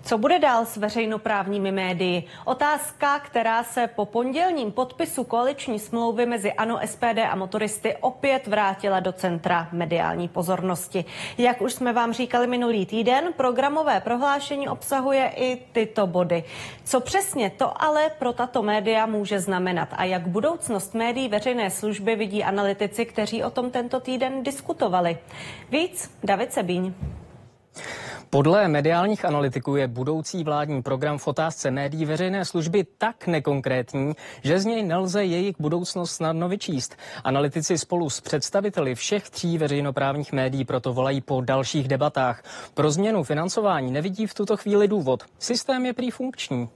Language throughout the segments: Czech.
Co bude dál s veřejnoprávními médii? Otázka, která se po pondělním podpisu koaliční smlouvy mezi ANO, SPD a motoristy opět vrátila do centra mediální pozornosti. Jak už jsme vám říkali minulý týden, programové prohlášení obsahuje i tyto body. Co přesně to ale pro tato média může znamenat a jak budoucnost médií veřejné služby vidí analytici, kteří o tom tento týden diskutovali? Víc David Sebíň. Podle mediálních analytiků je budoucí vládní program v otázce médií veřejné služby tak nekonkrétní, že z něj nelze jejich budoucnost snadno vyčíst. Analytici spolu s představiteli všech tří veřejnoprávních médií proto volají po dalších debatách. Pro změnu financování nevidí v tuto chvíli důvod. Systém je prý funkční.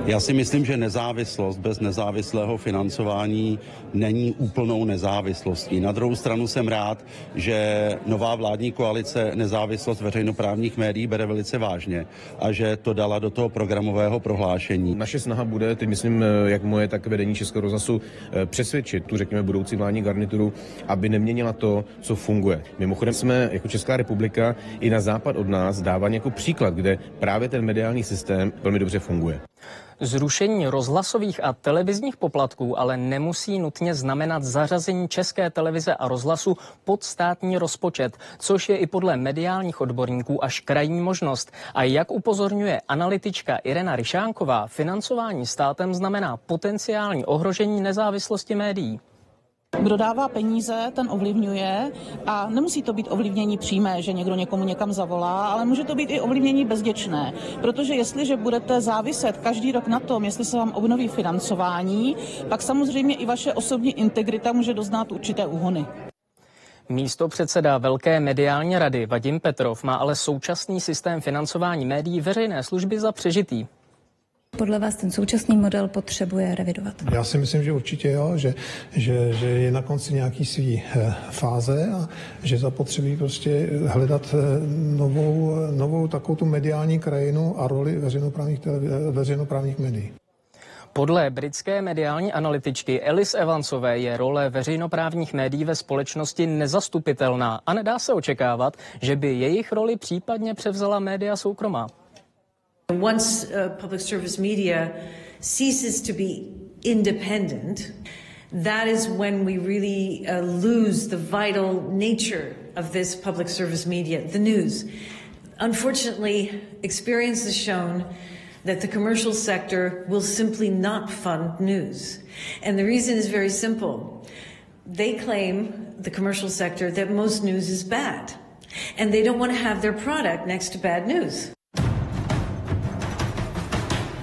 Já si myslím, že nezávislost bez nezávislého financování není úplnou nezávislostí. Na druhou stranu jsem rád, že nová vládní koalice nezávislost veřejnoprávních médií bere velice vážně a že to dala do toho programového prohlášení. Naše snaha bude, teď myslím, jak moje, tak vedení Českého rozhlasu, přesvědčit tu, řekněme, budoucí vládní garnituru, aby neměnila to, co funguje. Mimochodem jsme jako Česká republika i na západ od nás dáváni jako příklad, kde právě ten mediální systém velmi dobře funguje. Zrušení rozhlasových a televizních poplatků ale nemusí nutně znamenat zařazení České televize a rozhlasu pod státní rozpočet, což je i podle mediálních odborníků až krajní možnost. A jak upozorňuje analytička Irena Ryšánková, financování státem znamená potenciální ohrožení nezávislosti médií. Kdo dává peníze, ten ovlivňuje a nemusí to být ovlivnění přímé, že někdo někomu někam zavolá, ale může to být i ovlivnění bezděčné, protože jestliže budete záviset každý rok na tom, jestli se vám obnoví financování, pak samozřejmě i vaše osobní integrita může doznat určité úhony. Místopředseda Velké mediální rady Vadim Petrov má ale současný systém financování médií veřejné služby za přežitý. Podle vás ten současný model potřebuje revidovat? Já si myslím, že určitě jo, že je na konci nějaký svý fáze a že zapotřebí prostě hledat novou takovou tu mediální krajinu a roli veřejnoprávních médií. Podle britské mediální analytičky Alice Evansové je role veřejnoprávních médií ve společnosti nezastupitelná a nedá se očekávat, že by jejich roli případně převzala média soukromá. Once public service media ceases to be independent, that is when we really lose the vital nature of this public service media, the news. Unfortunately, experience has shown that the commercial sector will simply not fund news. And the reason is very simple. They claim, the commercial sector, that most news is bad. And they don't want to have their product next to bad news.